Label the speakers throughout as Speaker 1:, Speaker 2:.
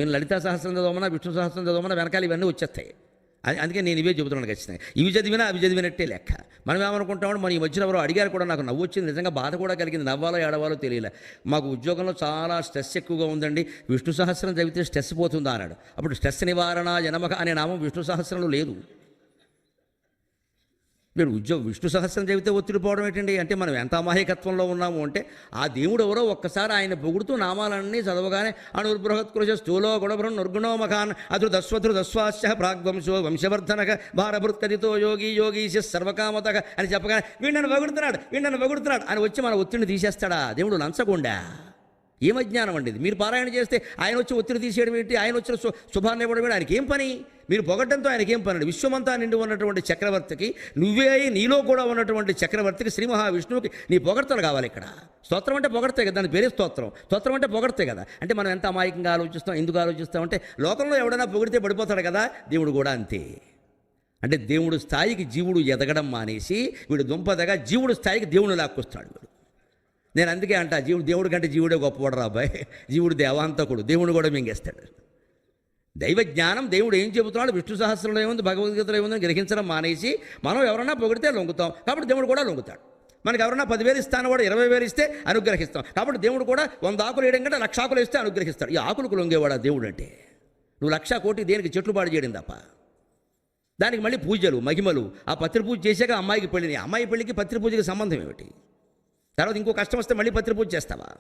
Speaker 1: మీరు లలితా సహస్రం చదవమన్నా విష్ణు సహస్రం చదవమన్నా వెనకాల ఇవన్నీ వచ్చేస్తాయి. అందుకే నేను ఇవే చెబుతున్నాను ఖచ్చితంగా. ఇవి చదివినా అవి చదివినట్టే లెక్క. మనం ఏమనుకుంటామని మన ఈ వచ్చిన ఎవరో అడిగారు కూడా, నాకు నవ్వు వచ్చింది, నిజంగా బాధ కూడా కలిగింది. నవ్వాలో ఏడవాలో తెలియలే. మాకు ఉద్యోగంలో చాలా స్ట్రెస్ ఎక్కువగా ఉందండి, విష్ణు సహస్రం చదివితే స్ట్రెస్ పోతుందా అన్నాడు. అప్పుడు స్ట్రెస్ నివారణ జనమక అనే నామం విష్ణు సహస్రంలో లేదు. మీరు విష్ణు సహస్రం చదివితే ఒత్తిడి పోవడం ఏంటండి అంటే మనం ఎంత అమాయకత్వంలో ఉన్నాము అంటే, ఆ దేవుడు ఎవరో ఒక్కసారి ఆయన పొగుడుతూ నామాలన్నీ చదవగానే అణుర్బృహత్కృశ స్థూలో గుణభృం నిర్గుణో మఖాన్ అధృదస్వధృదస్వాస్య ప్రాగ్వంశో వంశవర్ధనక భారభృత్కదితో యోగి యోగీశ సర్వకామతక అని చెప్పగానే వీళ్ళని పొగుడుతున్నాడు అని వచ్చి మన ఒత్తిడిని తీసేస్తాడా దేవుడు? లంచగొండా. ఏమజ్ఞానం అండి ఇది. మీరు పారాయణ చేస్తే ఆయన వచ్చి ఒత్తిడి తీసేయడం ఏంటి? ఆయన వచ్చిన శుభాన్ని ఇవ్వడం ఏంటి? ఆయనకి ఏం పని? మీరు పొగడ్డంతో ఆయనకి ఏం పని? విశ్వమంతా నిండి ఉన్నటువంటి చక్రవర్తికి, నువ్వే నీలో కూడా ఉన్నటువంటి చక్రవర్తికి, శ్రీ మహావిష్ణువుకి నీ పొగడ్తలు కావాలి. ఇక్కడ స్తోత్రం అంటే పొగడతాయి కదా, దాని పేరే స్తోత్రం. స్తోత్రం అంటే పొగడతాయి కదా. అంటే మనం ఎంత అమాయకంగా ఆలోచిస్తాం, ఎందుకు ఆలోచిస్తాం అంటే, లోకంలో ఎవడైనా పొగిడితే పడిపోతాడు కదా, దేవుడు కూడా అంతే. అంటే దేవుడు స్థాయికి జీవుడు ఎదగడం మానేసి వీడు దుంపదగా జీవుడు స్థాయికి దేవుడు లాక్కొస్తాడు వీడు. నేను అందుకే అంటా, దేవుడి కంటే జీవుడే గొప్పవాడు రా అబ్బాయి. జీవుడు దేవాంతకుడు, దేవుడు కూడా మింగేస్తాడు. దైవ జ్ఞానం దేవుడు ఏం చెబుతున్నాడు, విష్ణు సహస్రంలో ఏముంది, భగవద్గీతలో ఏముంది గ్రహించడం మానేసి మనం ఎవరన్నా పొగిడితే లొంగుతాం, కాబట్టి దేవుడు కూడా లొంగుతాడు. మనకి ఎవరన్నా 10,000 ఇస్తాను కూడా 20,000 ఇస్తే అనుగ్రహిస్తాం, కాబట్టి దేవుడు కూడా 100 ఆకులు వేయడం కంటే 1,00,000 ఆకులు ఇస్తే అనుగ్రహిస్తాడు. ఈ ఆకులకు లొంగేవాడు దేవుడు అంటే. నువ్వు 1,00,000 కోటి దేనికి చెట్లు పాడు చేయడం తప్ప. దానికి మళ్ళీ పూజలు మహిమలు. ఆ పత్రి పూజ చేశాక అమ్మాయికి పెళ్ళిని, అమ్మాయి పెళ్ళికి పత్రి పూజకి సంబంధం ఏమిటి? తర్వాత ఇంకో కష్టం వస్తే మళ్ళీ పత్రి పూజ చేస్తావా?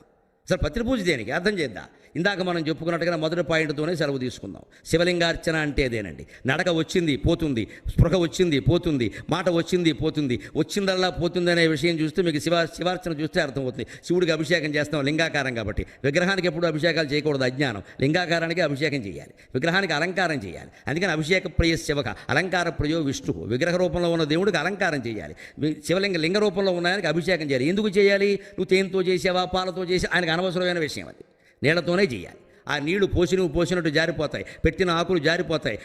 Speaker 1: అసలు పత్రి పూజ దేనికి? అర్థం చేద్దాం. ఇందాక మనం చెప్పుకున్నట్టుగా మొదటి పాయింట్తోనే సెలవు తీసుకుందాం. శివలింగార్చన అంటే అదేనండి. నడక వచ్చింది పోతుంది, స్పృహ వచ్చింది పోతుంది, మాట వచ్చింది పోతుంది, వచ్చిందల్లా పోతుంది అనే విషయం చూస్తే మీకు శివార్చన చూస్తే అర్థమవుతుంది. శివుడికి అభిషేకం చేస్తాం లింగాకారం కాబట్టి. విగ్రహానికి ఎప్పుడు అభిషేకాలు చేయకూడదు, అజ్ఞానం. లింగాకారానికి అభిషేకం చేయాలి, విగ్రహానికి అలంకారం చేయాలి. అందుకని అభిషేక ప్రియ శివక, అలంకార ప్రియ విష్ణువు. విగ్రహ రూపంలో ఉన్న దేవుడికి అలంకారం చేయాలి, లింగ రూపంలో ఉన్న ఆయనకి అభిషేకం చేయాలి. ఎందుకు చేయాలి? నువ్వు తేనెతో చేసావా, పాలతో చేసి ఆయనకు అనవసరమైన విషయం అది. నీళ్లతోనే చేయాలి. ఆ నీళ్లు పోసినట్టు జారిపోతాయి, పెట్టిన ఆకులు జారిపోతాయి,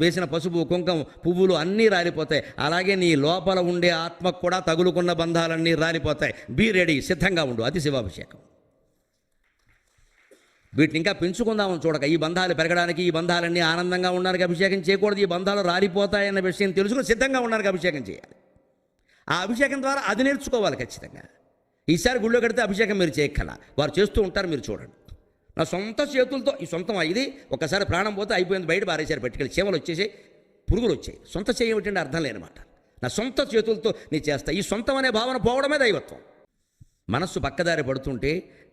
Speaker 1: వేసిన పసుపు కుంకం పువ్వులు అన్నీ రాలిపోతాయి. అలాగే నీ లోపల ఉండే ఆత్మకు కూడా తగులుకున్న బంధాలన్నీ రాలిపోతాయి. బీ రెడీ, సిద్ధంగా ఉండు. అది శివాభిషేకం. వీటిని ఇంకా పెంచుకుందామని చూడక, ఈ బంధాలు పెరగడానికి, ఈ బంధాలన్నీ ఆనందంగా ఉండడానికి అభిషేకం చేయకూడదు. ఈ బంధాలు రాలిపోతాయన్న విషయం తెలుసుకుని సిద్ధంగా ఉండడానికి అభిషేకం చేయాలి. ఆ అభిషేకం ద్వారా అది నేర్చుకోవాలి ఖచ్చితంగా. ఈసారి గుళ్ళో కడితే అభిషేకం మీరు చేయక్కల, వారు చేస్తూ ఉంటారు, మీరు చూడండి. నా సొంత చేతులతో, ఈ సొంతం ఇది ఒక్కసారి ప్రాణం పోతే అయిపోయింది, బయట పారేసారు పెట్టుకెళ్ళి, చీమలు వచ్చేసి పురుగులు వచ్చాయి. సొంత చేయబట్టిండి అర్థం లేనమాట. నా సొంత చేతులతో నీ చేస్తా. ఈ సొంతం అనే భావన పోవడమే దైవత్వం. మనస్సు పక్కదారి పడుతుంటే,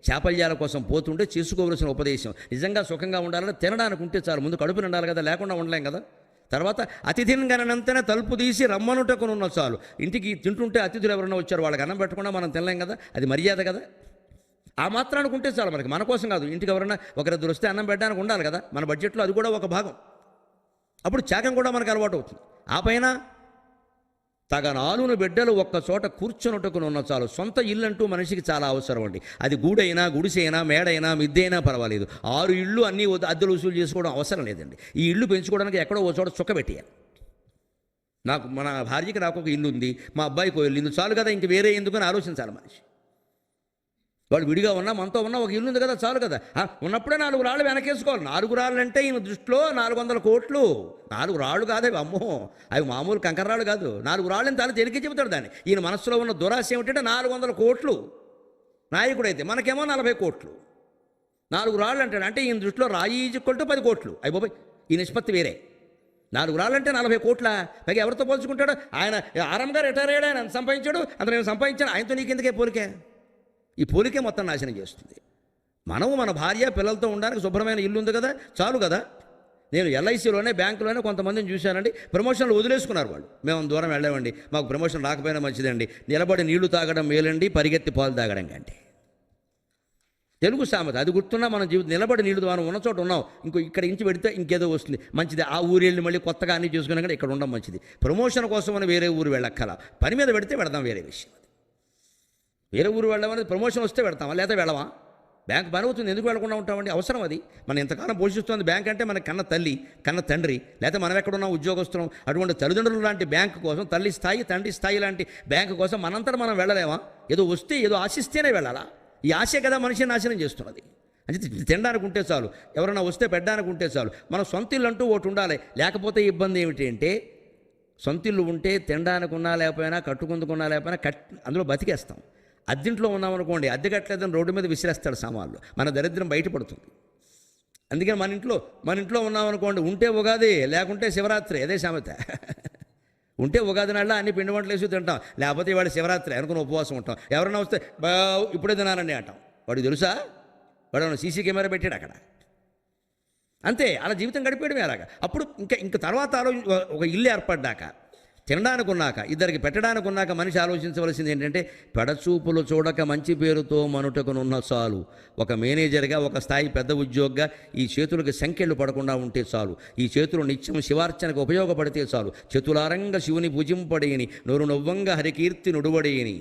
Speaker 1: చాపల్యాల కోసం పోతుంటే చేసుకోవలసిన ఉపదేశం. నిజంగా సుఖంగా ఉండాలంటే తినడానికి ఉంటే చాలు. ముందు కడుపు నిండాలి కదా, లేకుండా ఉండలేం కదా. తర్వాత అతిథిని గనంతనే తలుపు తీసి రమ్మనుటకునున్న చాలు. ఇంటికి తింటుంటే అతిథులు ఎవరైనా వచ్చారు, వాళ్ళకి అన్నం పెట్టకుండా మనం తినలేం కదా, అది మర్యాద కదా. ఆ మాత్రానికి ఉంటే చాలు మనకి, మన కోసం కాదు. ఇంటికి ఎవరైనా ఒకరిద్దరు వస్తే అన్నం పెట్టడానికి ఉండాలి కదా, మన బడ్జెట్లో అది కూడా ఒక భాగం. అప్పుడు త్యాగం కూడా మనకు అలవాటు అవుతుంది. ఆ పైన తగ 4 బిడ్డలు ఒక్క చోట కూర్చొనుటకునున్న చాలు. సొంత ఇల్లు అంటూ మనిషికి చాలా అవసరం అండి. అది గూడైనా, గుడిసైనా, మేడైనా, మిద్దైనా పర్వాలేదు. 6 ఇళ్ళు అన్నీ అద్దెలు వసూలు చేసుకోవడం అవసరం లేదండి. ఈ ఇల్లు పెంచుకోవడానికి ఎక్కడో ఓ చోట చుక్క పెట్టేయాలి. మన భార్యకి నాకు ఒక ఇల్లు ఉంది, మా అబ్బాయికి ఒక ఇల్లు చాలు కదా, ఇంక వేరే ఎందుకని ఆలోచించాలి మనిషి. వాడు విడిగా ఉన్నా మనతో ఉన్నా ఒక ఇల్లు ఉంది కదా, చాలు కదా. ఉన్నప్పుడే 4 రాళ్ళు వెనకేసుకోవాలి. 4 రాళ్ళు అంటే ఈయన దృష్టిలో 400 కోట్లు. 4 రాళ్ళు కాదు అవి, అమ్మో, అవి మామూలు కంకర రాళ్ళు కాదు. 4 రాళ్ళని తాను తెలికే చెబుతాడు దాన్ని. ఈయన మనసులో ఉన్న దురాశ ఏమిటంటే 400 కోట్లు. నాయకుడైతే మనకేమో 40 కోట్లు. 4 రాళ్ళు అంటాడు. అంటే ఈయన దృష్టిలో రాయి ఈజ్వల్ 10 కోట్లు. అయిపోయి ఈ నిష్పత్తి వేరే. 4 రాళ్ళు అంటే 40 కోట్ల. పైగా ఎవరితో పోల్చుకుంటాడు? ఆయన ఆరంగా రిటైర్ అయ్యాడు, ఆయన సంపాదించాడు, అంత నేను సంపాదించాను, ఆయనతో నీకెందుకే పోలికే? ఈ పోలికే మొత్తం నాశనం చేస్తుంది. మనము మన భార్య పిల్లలతో ఉండడానికి శుభ్రమైన ఇల్లు ఉంది కదా, చాలు కదా. నేను ఎల్ఐసిలోనే, బ్యాంకులోనే కొంతమందిని చూశానండి, ప్రమోషన్లు వదిలేసుకున్నారు వాళ్ళు. మేము దూరం వెళ్ళామండి, మాకు ప్రమోషన్ రాకపోయినా మంచిదండి, నిలబడి నీళ్లు తాగడం మేలండి పరిగెత్తి పాలు తాగడం కంటే. తెలుగు సామెత అది గుర్తున్నా మన జీవితం. నిలబడి నీళ్లు మనం ఉన్న చోట ఉన్నాం, ఇక్కడ ఇంచి పెడితే ఇంకేదో వస్తుంది మంచిది. ఆ ఊరు వెళ్ళి మళ్ళీ కొత్తగా అన్నీ చూసుకున్నా కానీ ఇక్కడ ఉండడం మంచిది. ప్రమోషన్ కోసం అని వేరే ఊరు వెళ్ళక్కల, పని మీద పెడితే పెడదాం, వేరే విషయం. వేరే ఊరు వెళ్ళమనేది ప్రమోషన్ వస్తే పెడతామా, లేదా వెళ్ళవా? బ్యాంక్ పని అవుతుంది, ఎందుకు వెళ్ళకుండా ఉంటామండి? అవసరం అది. మనం ఎంతకాలం పోషిస్తుంది బ్యాంక్ అంటే మన కన్న తల్లి, కన్న తండ్రి, లేకపోతే మనం ఎక్కడున్నాం ఉద్యోగస్తున్నాం. అటువంటి తల్లిదండ్రులు లాంటి బ్యాంకు కోసం, తల్లి స్థాయి తండ్రి స్థాయి లాంటి బ్యాంకు కోసం మనంతటా మనం వెళ్ళలేమా? ఏదో వస్తే ఏదో ఆశిస్తేనే వెళ్ళాలా? ఈ ఆశే కదా మనిషిని నాశనం చేస్తున్నది. అంటే తినడానికి ఉంటే చాలు, ఎవరైనా వస్తే పెట్టడానికి ఉంటే చాలు. మన సొంత ఇల్లు అంటూ ఒకటి ఉండాలి. లేకపోతే ఇబ్బంది ఏమిటి అంటే, సొంత ఇల్లు ఉంటే తినడానికి ఉన్నా లేకపోయినా, కట్టుకుందుకున్నా లేకపోయినా అందులో బతికేస్తాం. అద్దెంట్లో ఉన్నామనుకోండి, అద్దె కట్టలేదని రోడ్డు మీద విసిరేస్తాడు సామాన్లు, మన దరిద్రం బయటపడుతుంది. అందుకని మన ఇంట్లో ఉన్నామనుకోండి, ఉంటే ఉగాది లేకుంటే శివరాత్రి, అదే సామెత. ఉంటే ఉగాది నాళ్ళ అన్ని పిండి వంటలు వేసి తింటాం, లేకపోతే ఇవాళ శివరాత్రి అనుకుని ఉపవాసం ఉంటాం. ఎవరైనా వస్తే ఇప్పుడే తినాలండి అంటాం. వాడికి తెలుసా? వాడు సీసీ కెమెరా పెట్టాడు అక్కడ. అంతే, అలా జీవితం గడిపేయడమే అలాగా. అప్పుడు ఇంకా తర్వాత ఒక ఇల్లు ఏర్పడ్డాక, తినడానికి ఉన్నాక, ఇద్దరికి పెట్టడానికి ఉన్నాక మనిషి ఆలోచించవలసింది ఏంటంటే, పెడచూపులు చూడక మంచి పేరుతో మనుటకునున్న చాలు. ఒక మేనేజర్గా, ఒక స్థాయి పెద్ద ఉద్యోగిగా ఈ చేతులకు సంఖ్యలు పడకుండా ఉంటే చాలు. ఈ చేతులు నిత్యం శివార్చనకు ఉపయోగపడితే చాలు. చేతులారంగా శివుని భుజింపడేని, నోరు నవ్వంగా హరికీర్తి నుడువడేని,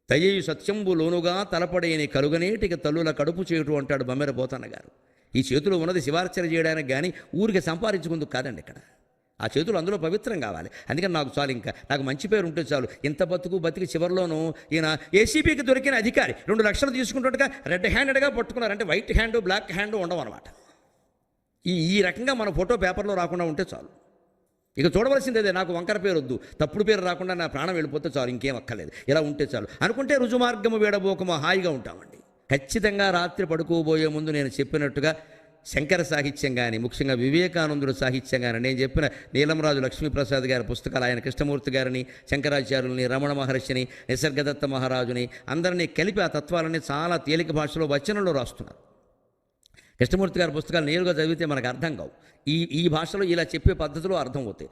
Speaker 1: తయ్యు సత్యంబు లోనుగా తలపడేని, కలుగనేటికి తల్లుల కడుపు చేటు అంటాడు బమ్మెర పోతన్న గారు. ఈ చేతులు ఉన్నది శివార్చన చేయడానికి కానీ ఊరికి సంపాదించుకుందుకు కాదండి. ఇక్కడ ఆ చేతులు అందులో పవిత్రం కావాలి. అందుకని నాకు చాలు, ఇంకా నాకు మంచి పేరు ఉంటే చాలు. ఇంత బతికి చివరిలోనూ ఈయన ఏసీబీకి దొరికిన అధికారి 2 లక్షలు తీసుకుంటుండగా రెడ్ హ్యాండెడ్గా పట్టుకున్నారు. అంటే వైట్ హ్యాండ్ బ్లాక్ హ్యాండ్ ఉండవు అనమాట. ఈ రకంగా మన ఫోటో పేపర్లో రాకుండా ఉంటే చాలు. ఇక చూడవలసిందేదే, నాకు వంకర పేరు వద్దు, తప్పుడు పేరు రాకుండా నా ప్రాణం వెళ్ళిపోతే చాలు, ఇంకేం అక్కర్లేదు, ఇలా ఉంటే చాలు అనుకుంటే రుజుమార్గము వీడబోకము హాయిగా ఉంటామండి. ఖచ్చితంగా రాత్రి పడుకోబోయే ముందు నేను చెప్పినట్టుగా శంకర సాహిత్యం కానీ, ముఖ్యంగా వివేకానందుడు సాహిత్యం కానీ, నేను చెప్పిన నీలంరాజు లక్ష్మీప్రసాద్ గారి పుస్తకాలు, ఆయన కృష్ణమూర్తి గారిని, శంకరాచార్యుల్ని, రమణ మహర్షిని, నిసర్గదత్త మహారాజుని అందరినీ కలిపి ఆ తత్వాలని చాలా తేలిక భాషలో వచనంలో రాస్తున్నారు. కృష్ణమూర్తి గారి పుస్తకాలు నేరుగా చదివితే మనకు అర్థం కావు. ఈ భాషలో ఇలా చెప్పే పద్ధతిలో అర్థం అవుతాయి.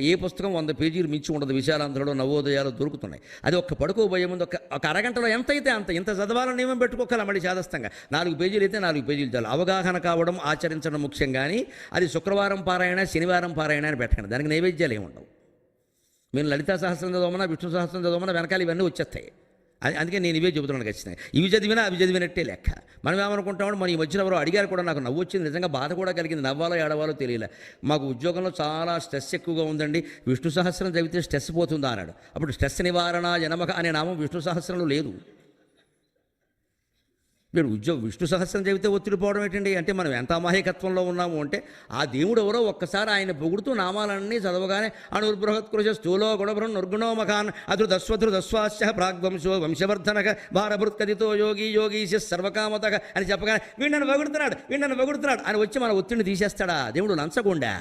Speaker 1: ఏ పుస్తకం 100 పేజీలు మించి ఉండదు. విశాలాంధ్రలో నవోదయాలు దొరుకుతున్నాయి. అది పడుకోబోయే ముందు ఒక అరగంటలో ఎంత అయితే ఇంత చదవాలని నియమం పెట్టుకోగల మళ్ళీ చాదస్తంగా 4 పేజీలు అయితే 4 పేజీలు చాలు. అవగాహన కావడం, ఆచరించడం ముఖ్యం. కానీ అది శుక్రవారం పారాయణ, శనివారం పారాయణ అని పెట్టండి. దానికి నైవేద్యాలు ఏమి ఉండవు. మీరు లలితా సహస్రం చదవమన్నా, విష్ణు సహస్రం చదవమన్నా వెనకాల ఇవన్నీ వచ్చేస్తాయి. అందుకే నేను ఇవే చెబుతున్నాను. ఖచ్చితంగా ఇవి చదివినా అవి చదివినట్టే లెక్క. మనం ఏమనుకుంటామని మన ఈ మధ్యన ఎవరో అడిగారు కూడా, నాకు నవ్వు వచ్చింది, నిజంగా బాధ కూడా కలిగింది. నవ్వాలో ఏడవాలో తెలియలే. మాకు ఉద్యోగంలో చాలా స్ట్రెస్ ఎక్కువగా ఉందండి, విష్ణు సహస్రం చదివితే స్ట్రెస్ పోతుందా అన్నాడు. అప్పుడు స్ట్రెస్ నివారణ జనమక అనే నామం విష్ణు సహస్రంలో లేదు. మీరు విష్ణు సహస్రం చదివితే ఒత్తిడి పోవడం ఏంటండి? అంటే మనం ఎంత అమాయకత్వంలో ఉన్నాము అంటే, ఆ దేవుడు ఎవరో ఒక్కసారి ఆయన పొగుడుతూ నామాలన్నీ చదవగానే అణుర్బృహత్కృష స్థూలో గుణభ్రం నిర్గుణో మఖాన్ దస్వాస్య ప్రాగ్వంశో వంశవర్ధనక భారభృత్కదితో యోగి యోగీశ సర్వకామతక అని చెప్పగానే వీళ్ళని పొగుడుతున్నాడు అని వచ్చి మన ఒత్తిడిని తీసేస్తాడా దేవుడు? లంచగొండా.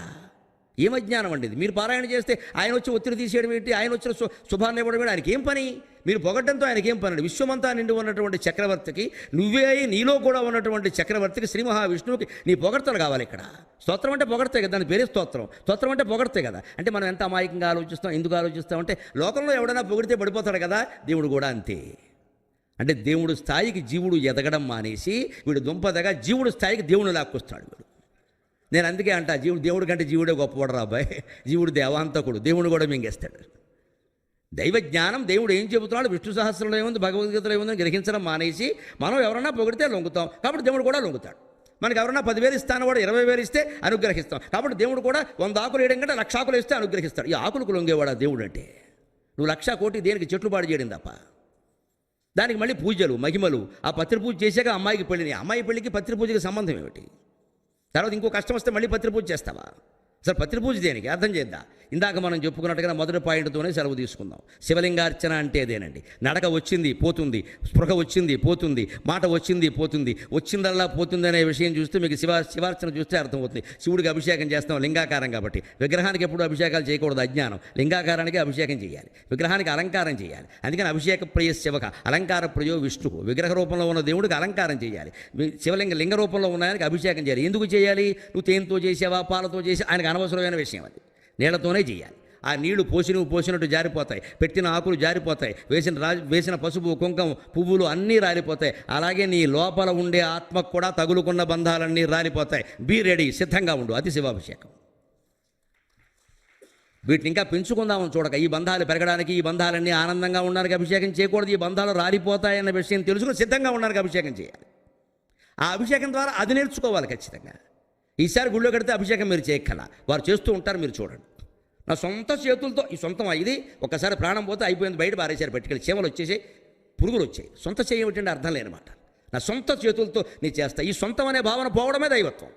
Speaker 1: ఏమజ్ఞానం అండి ఇది? మీరు పారాయణ చేస్తే ఆయన వచ్చి ఒత్తిడి తీసేయడం ఏంటి? ఆయన వచ్చిన శుభాన్ని ఇవ్వడం ఏంటి? ఆయనకి ఏం పని? మీరు పొగడ్డంతో ఆయనకి ఏం పని? విశ్వమంతా నిండి ఉన్నటువంటి చక్రవర్తికి, నువ్వే నీలో కూడా ఉన్నటువంటి చక్రవర్తికి, శ్రీ మహావిష్ణువుకి నీ పొగడ్తలు కావాలి. ఇక్కడ స్తోత్రం అంటే పొగడతాయి కదా, దాని పేరే స్తోత్రం అంటే పొగడతాయి కదా. అంటే మనం ఎంత అమాయకంగా ఆలోచిస్తాం, ఎందుకు ఆలోచిస్తాం అంటే, లోకంలో ఎవడైనా పొగిడితే పడిపోతాడు కదా, దేవుడు కూడా అంతే. అంటే దేవుడు స్థాయికి జీవుడు ఎదగడం మానేసి, వీడు దుంపదగా జీవుడు స్థాయికి దేవుడు లాక్కొస్తాడు వీడు. నేను అందుకే అంటా, దేవుడి కంటే జీవుడే గొప్పవాడు రా అబ్బాయి. జీవుడు దేవాంతకుడు, దేవుడు కూడా మింగేస్తాడు. దైవ జ్ఞానం, దేవుడు ఏం చెబుతున్నాడు, విష్ణు సహస్రంలో ఏముంది, భగవద్గీతలో ఏముందని గ్రహించడం మానేసి మనం ఎవరన్నా పొగిడితే లొంగుతాం, కాబట్టి దేవుడు కూడా లొంగుతాడు. మనకు ఎవరన్నా 10,000 ఇస్తాను కూడా 20,000 ఇస్తే అనుగ్రహిస్తాం, కాబట్టి దేవుడు కూడా 100 ఆకులు వేయడం కంటే 1,00,000 ఆకులు ఇస్తే అనుగ్రహిస్తాడు. ఈ ఆకులకు లొంగేవాడా దేవుడు అంటే? నువ్వు 1,00,000 కోటి దేనికి చెట్లు పాడు చేయడం తప్ప. దానికి మళ్ళీ పూజలు, మహిమలు. ఆ పత్రి పూజ చేశాక అమ్మాయికి పెళ్ళిని, అమ్మాయి పెళ్ళికి పత్రి పూజకి సంబంధం ఏమిటి? తర్వాత ఇంకో కష్టం వస్తే మళ్ళీ పత్రి పూజ చేస్తావా? అసలు పత్రి పూజ దేనికి? అర్థం చేద్దాం. ఇందాక మనం చెప్పుకున్నట్టుగా మొదటి పాయింట్తోనే సెలవు తీసుకుందాం. శివలింగార్చన అంటే అదేనండి. నడక వచ్చింది పోతుంది, స్పృహ వచ్చింది పోతుంది, మాట వచ్చింది పోతుంది, వచ్చిందల్లా పోతుంది అనే విషయం చూస్తే మీకు శివార్చన చూస్తే అర్థమవుతుంది. శివుడికి అభిషేకం చేస్తాం లింగాకారం కాబట్టి. విగ్రహానికి ఎప్పుడు అభిషేకాలు చేయకూడదు, అజ్ఞానం. లింగాకారానికి అభిషేకం చేయాలి, విగ్రహానికి అలంకారం చేయాలి. అందుకని అభిషేక ప్రియ శివక, అలంకార ప్రియో విష్ణువు. విగ్రహ రూపంలో ఉన్న దేవుడికి అలంకారం చేయాలి, లింగ రూపంలో ఉన్న ఆయనకి అభిషేకం చేయాలి. ఎందుకు చేయాలి? నువ్వు తేనెతో చేసావా, పాలతో చేసి, ఆయనకు అనవసరమైన విషయం అది. నీళ్లతోనే చేయాలి. ఆ నీళ్లు పోసినట్టు జారిపోతాయి, పెట్టిన ఆకులు జారిపోతాయి, వేసిన పసుపు కుంకం పువ్వులు అన్నీ రాలిపోతాయి. అలాగే నీ లోపల ఉండే ఆత్మకు కూడా తగులుకున్న బంధాలన్నీ రాలిపోతాయి. బీ రెడీ, సిద్ధంగా ఉండు. అది శివాభిషేకం. వీటిని ఇంకా పెంచుకుందామని చూడక, ఈ బంధాలు పెరగడానికి, ఈ బంధాలన్నీ ఆనందంగా ఉండడానికి అభిషేకం చేయకూడదు. ఈ బంధాలు రాలిపోతాయన్న విషయం తెలుసుకుని సిద్ధంగా ఉండడానికి అభిషేకం చేయాలి. ఆ అభిషేకం ద్వారా అది నేర్చుకోవాలి ఖచ్చితంగా. ఈసారి గుళ్ళో కడితే అభిషేకం మీరు చేయక్కల, వారు చేస్తూ ఉంటారు, మీరు చూడండి. నా సొంత చేతులతో, ఈ సొంతం ఇది ఒక్కసారి ప్రాణం పోతే అయిపోయింది, బయట పారేసారు, పట్టుకెళ్ళి చీమలు వచ్చేసి పురుగులు వచ్చాయి. సొంత చేయమిటంటే అర్థం లేనమాట. నా సొంత చేతులతో నీ చేస్తా. ఈ సొంతం అనే భావన పోవడమే దైవత్వం.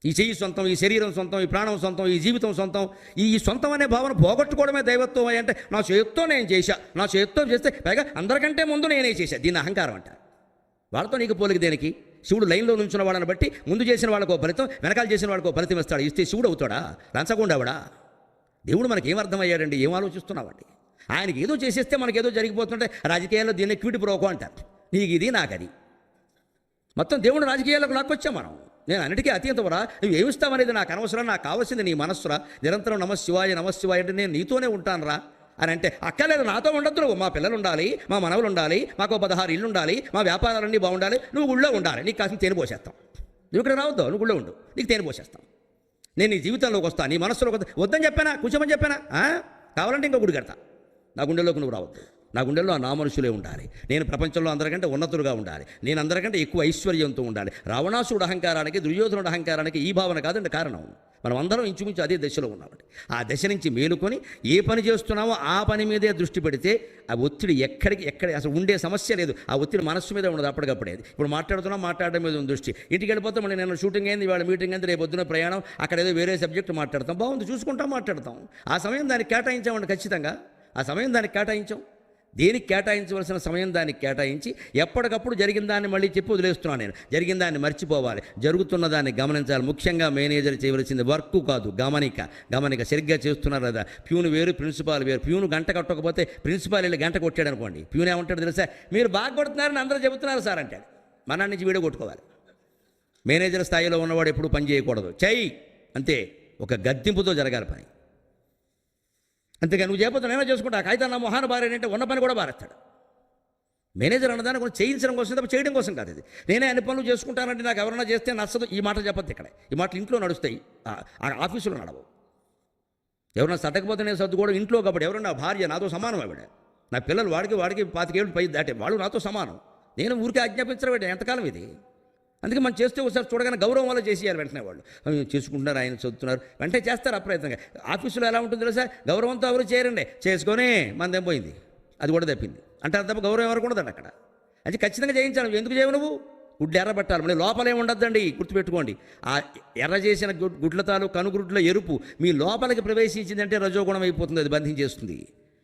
Speaker 1: ఈ చెయ్యి సొంతం, ఈ శరీరం సొంతం, ఈ ప్రాణం సొంతం, ఈ జీవితం సొంతం, ఈ సొంతం అనే భావన పోగొట్టుకోవడమే దైవత్వం. అంటే నా చేతితో నేను చేశా, నా చేతితో చేస్తే పైగా అందరికంటే ముందు నేనే చేశా, దీన్ని అహంకారం అంట. వాళ్ళతో నీకు పోలిక దేనికి? శివుడు లైన్లో నుంచున్న వాళ్ళని బట్టి ముందు చేసిన వాళ్ళకో ఫలితం, వెనకాల చేసిన వాళ్ళకో ఫలితం ఇస్తాడు. ఇస్తే శివుడు అవుతాడా? లంచగొండవాడా? దేవుడు మనకి ఏమర్థమయ్యాడండి? ఏం ఆలోచిస్తున్నామండి? ఆయనకి ఏదో చేసేస్తే మనకేదో జరిగిపోతుంటే రాజకీయాల్లో దీన్ని క్విట్ ప్రోకో అంటారు. నీకు ఇది, నాకు అది. మొత్తం దేవుడు రాజకీయాలకు లాక్కొచ్చాం మనం. నేను అన్నిటికీ అతీతవరా, నువ్వు ఏమిస్తావనేది నాకు అనవసరం, నాకు కావాల్సింది నీ మనస్సురా. నిరంతరం నమశివాయ నమశివాయ అంటే నేను నీతోనే ఉంటానురా అని అంటే, అక్కర్లేదు నాతో ఉండొద్దు, నువ్వు మా పిల్లలు ఉండాలి, మా మనవలు ఉండాలి, మాకు 16 ఇళ్ళు ఉండాలి, మా వ్యాపారాలన్నీ బాగుండాలి, నువ్వు గుళ్ళో ఉండాలి, నీకు కాసిన తేనె పోసేస్తాం. నువ్వు ఇక్కడ రావద్దు, నువ్వు గుళ్ళో ఉండు, నీకు తేనె పోసేస్తాం. నేను నీ జీవితంలోకి వస్తాను, నీ మనస్సులోకి వస్తా. వద్దని చెప్పానా? కూర్చోమని చెప్పానా? కావాలంటే ఇంకో గుడి కడతా. నా గుండెల్లోకి నువ్వు రావద్దు. నా గుండెల్లో నా మనుషులే ఉండాలి. నేను ప్రపంచంలో అందరికంటే ఉన్నతులుగా ఉండాలి, నేను అందరికంటే ఎక్కువ ఐశ్వర్యంతో ఉండాలి. రావణాసుడు అహంకారానికి, దుర్యోధనుడు అహంకారానికి ఈ భావన కాదండి కారణం. మనం అందరం ఇంచుమించు అదే దశలో ఉన్నామండి. ఆ దశ నుంచి మేలుకొని ఏ పని చేస్తున్నామో ఆ పని మీదే దృష్టి పెడితే ఆ ఒత్తిడి ఎక్కడ అసలు ఉండే సమస్య లేదు. ఆ ఒత్తిడి మనస్సు మీద ఉండదు అప్పటికప్పుడేది. ఇప్పుడు మాట్లాడడం మీద ఉంది దృష్టి. ఇంటికి వెళ్ళిపోతాం, మళ్ళీ నేను షూటింగ్ అయింది, వాళ్ళ మీటింగ్ అయింది, రేపు పొద్దున ప్రయాణం, అక్కడ ఏదో వేరే సబ్జెక్ట్ మాట్లాడతాం, బాగుంది చూసుకుంటాం, మాట్లాడతాం. ఆ సమయం దానికి కేటాయించామండి, ఖచ్చితంగా ఆ సమయం దానికి కేటాయించాం. దేనికి కేటాయించవలసిన సమయం దానికి కేటాయించి ఎప్పటికప్పుడు జరిగిన దాన్ని మళ్ళీ చెప్పి వదిలేస్తున్నాను. నేను జరిగిన దాన్ని మర్చిపోవాలి, జరుగుతున్న దాన్ని గమనించాలి. ముఖ్యంగా మేనేజర్ చేయవలసింది వర్క్ కాదు, గమనిక సరిగ్గా చేస్తున్నారు కదా. ప్యూన్ వేరు, ప్రిన్సిపాల్ వేరు. ప్యూన్ గంట కట్టకపోతే ప్రిన్సిపాల్ వెళ్ళి గంట కొట్టాడు అనుకోండి, ప్యూన్ ఏమంటాడు తెలుసా? మీరు బాగా కొడుతున్నారని అందరూ చెబుతున్నారు సార్ అంటాడు. మన నుంచి వీడియో కొట్టుకోవాలి. మేనేజర్ స్థాయిలో ఉన్నవాడు ఎప్పుడు పని చేయకూడదు, చెయ్యి అంతే, ఒక గద్దింపుతో జరగాలి పని. అంతేగా నువ్వు చేయకపోతే నేనే చేసుకుంటా, కాగితం నా మొహాన బారేనంటే ఉన్న పని కూడా బారేస్తాడు. మేనేజర్ అన్నదాన్ని కొంచెం చేయించడం కోసం తప్ప చేయడం కోసం కాదు. ఇది నేనే అన్ని పనులు చేసుకుంటానంటే నాకు ఎవరన్నా చేస్తే నచ్చదు, ఈ మాట చెప్పద్దు. ఇక్కడ ఈ మాటలు ఇంట్లో నడుస్తాయి, ఆఫీసులో నడవు. ఎవరన్నా సర్దకపోతే నేను సర్దుకోవడం ఇంట్లో. కాబట్టి ఎవరన్నా భార్య నాతో సమానం, ఆవిడ నా పిల్లలు వాడికి 25 ఏళ్ళు పై దాటే వాళ్ళు నాతో సమానం. నేను ఊరికే ఆజ్ఞాపించడం ఏంటి? ఎంతకాలం ఇది? అందుకే మనం చేస్తే ఒకసారి చూడగానే గౌరవం వల్ల చేసేయాలి. వెంటనే వాళ్ళు చేసుకుంటున్నారు, ఆయన చదువుతున్నారు, వెంటనే చేస్తారు అప్రయత్నంగా. ఆఫీసులో ఎలా ఉంటుంది తెలుసా? గౌరవంతో ఎవరు చేయరండి, చేసుకొని మనదేం పోయింది, అది కూడా తప్పింది అంటారు తప్ప గౌరవం ఎవరికి ఉండదండి అక్కడ. అది ఖచ్చితంగా చేయించాలి. ఎందుకు చేయవు నువ్వు? గుడ్డు ఎర్ర పెట్టాలి, మళ్ళీ లోపలే ఉండద్దండి, గుర్తుపెట్టుకోండి. ఆ ఎర్ర చేసిన గుడ్లతాలు కనుగుడ్ల ఎరుపు మీ లోపలికి ప్రవేశించిందంటే రజోగుణం అయిపోతుంది, అది బంధించేస్తుంది.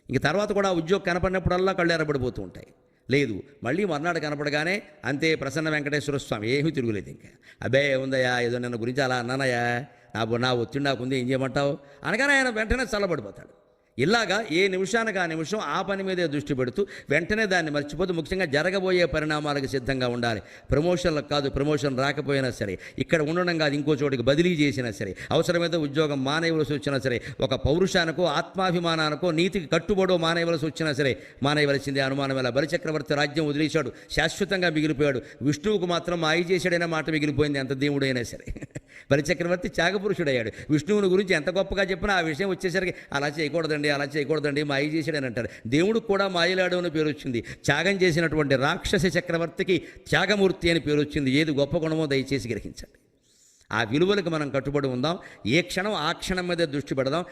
Speaker 1: ఇంక తర్వాత కూడా ఉద్యోగం కనపడినప్పుడల్లా కళ్ళు ఎర్రబడిపోతూ ఉంటాయి. లేదు, మళ్ళీ మర్నాడు కనపడగానే అంతే, ప్రసన్న వెంకటేశ్వర స్వామి, ఏమీ తిరుగులేదు. ఇంకా అబ్బే ఉందయ్యా, ఏదో నిన్న గురించి అలా అన్నానయ్యా, నా ఒత్తిడి నాకుంది, ఏం చేయమంటావు అనగానే ఆయన వెంటనే చల్లబడిపోతాడు. ఇలాగా ఏ నిమిషానికి ఆ నిమిషం ఆ పని మీదే దృష్టి పెడుతూ వెంటనే దాన్ని మర్చిపోతూ ముఖ్యంగా జరగబోయే పరిణామాలకు సిద్ధంగా ఉండాలి. ప్రమోషన్లకు కాదు, ప్రమోషన్ రాకపోయినా సరే, ఇక్కడ ఉండడం కాదు, ఇంకో చోటికి బదిలీ చేసినా సరే, అవసరమైతే ఉద్యోగం మానేయవలసి వచ్చినా సరే, ఒక పౌరుషానికో ఆత్మాభిమానానికో నీతికి కట్టుబడో మానేయవలసి వచ్చినా సరే మానేయవలసిందే. అనుమానం ఎలా? బలిచక్రవర్తి రాజ్యం వదిలేశాడు, శాశ్వతంగా మిగిలిపోయాడు. విష్ణువుకు మాత్రం మాయ చేశాడైన మాట మిగిలిపోయింది, ఎంత దేవుడైనా సరే. బలిచక్రవర్తి త్యాగపురుషుడయ్యాడు. విష్ణువుని గురించి ఎంత గొప్పగా చెప్పినా ఆ విషయం వచ్చేసరికి అలా చేయకూడదండి మాయ చేశాడని అంటాడు. దేవుడికి కూడా మాయలాడు అని పేరు వచ్చింది. త్యాగం చేసినటువంటి రాక్షస చక్రవర్తికి త్యాగమూర్తి అని పేరు వచ్చింది. ఏది గొప్ప గుణమో దయచేసి గ్రహించండి. ఆ విలువలకు మనం కట్టుబడి ఉందాం. ఏ క్షణం ఆ క్షణం మీద దృష్టి పెడదాం.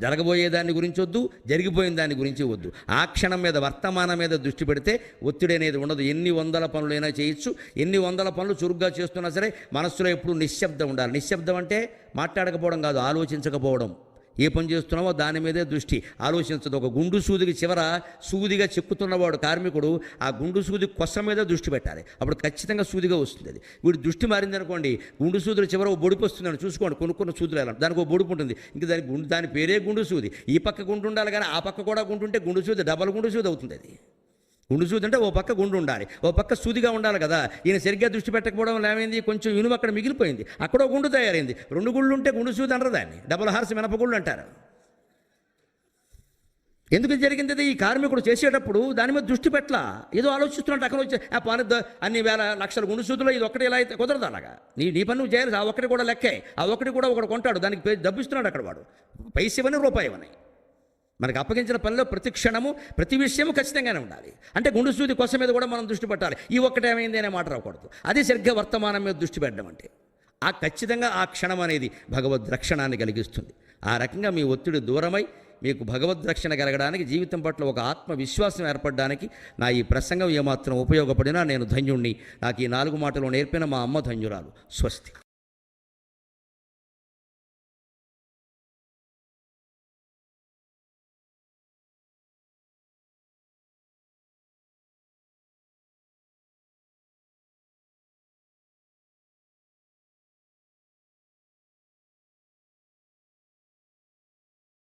Speaker 1: జరగబోయే దాని గురించి వద్దు, జరిగిపోయిన దాని గురించి వద్దు. ఆ క్షణం మీద, వర్తమానం మీద దృష్టి పెడితే ఒత్తిడి అనేది ఉండదు. ఎన్ని వందల పనులైనా చేయొచ్చు. ఎన్ని వందల పనులు చురుగ్గా చేస్తున్నా సరే మనస్సులో ఎప్పుడు నిశ్శబ్దం ఉండాలి. నిశ్శబ్దం అంటే మాట్లాడకపోవడం కాదు, ఆలోచించకపోవడం. ఏ పని చేస్తున్నామో దాని మీదే దృష్టి, ఆలోచించదు. ఒక గుండు సూదికి చివర సూదిగా చెక్కుతున్నవాడు కార్మికుడు ఆ గుండు సూది కొస మీద దృష్టి పెట్టాలి, అప్పుడు ఖచ్చితంగా సూదిగా వస్తుంది. అది వీడు దృష్టి మారిందనుకోండి, గుండు సూదుల చివర ఓ బొడుపు వస్తుందని చూసుకోండి. కొనుక్కున్న సూదులు ఎలా దానికి ఒక బొడుపు ఉంటుంది, ఇంకా దాని పేరే గుండు సూది. ఈ పక్క గుండు ఉండాలి, కానీ ఆ పక్క కూడా గుండు ఉంటే గుండు సూది డబల్ గుండు సూది అవుతుంది. అది గుండు సూది అంటే ఓ పక్క గుండు ఉండాలి, ఓ పక్క సూదిగా ఉండాలి కదా. ఈయన సరిగ్గా దృష్టి పెట్టకపోవడం ఏమైంది, కొంచెం ఇనుము అక్కడ మిగిలిపోయింది, అక్కడ గుండు తయారైంది. 2 గుళ్ళు ఉంటే గుండు సూది అనరు, దాన్ని డబల్ హార్స్ మినపగుళ్ళు అంటారు. ఎందుకు జరిగింది? ఈ కార్మికుడు చేసేటప్పుడు దాని మీద దృష్టి పెట్టలా, ఏదో ఆలోచిస్తున్నట్టు అక్కడ వచ్చి పాని అన్ని వేల లక్షల గుండు సూదులో ఇది ఒక్కటి ఎలా అయితే కుదరదు. అలాగా నీ పని నువ్వు చేయాలి. ఆ ఒక్కటి కూడా లెక్కే, ఆ ఒక్కటి కూడా ఒకటి కొంటాడు, దానికి డబ్బిస్తున్నాడు అక్కడ వాడు, పైసవని రూపాయవని. మనకు అప్పగించిన పనిలో ప్రతి క్షణము ప్రతి విషయము ఖచ్చితంగానే ఉండాలి. అంటే గుండు సూది కోసం మీద కూడా మనం దృష్టి పెట్టాలి. ఈ ఒక్కటేమైంది అనే మాట రాకూడదు. అది సరిగ్గా వర్తమానం మీద దృష్టి పెట్టడం అంటే ఖచ్చితంగా ఆ క్షణం అనేది భగవద్ రక్షణాన్ని కలిగిస్తుంది. ఆ రకంగా మీ ఒత్తిడి దూరమై మీకు భగవద్ రక్షణ కలగడానికి, జీవితం పట్ల ఒక ఆత్మవిశ్వాసం ఏర్పడడానికి నా ఈ ప్రసంగం ఏమాత్రం ఉపయోగపడినా నేను ధన్యుణ్ణి. నాకు ఈ 4 మాటలు నేర్పిన మా అమ్మ ధన్యురాలు. స్వస్తి.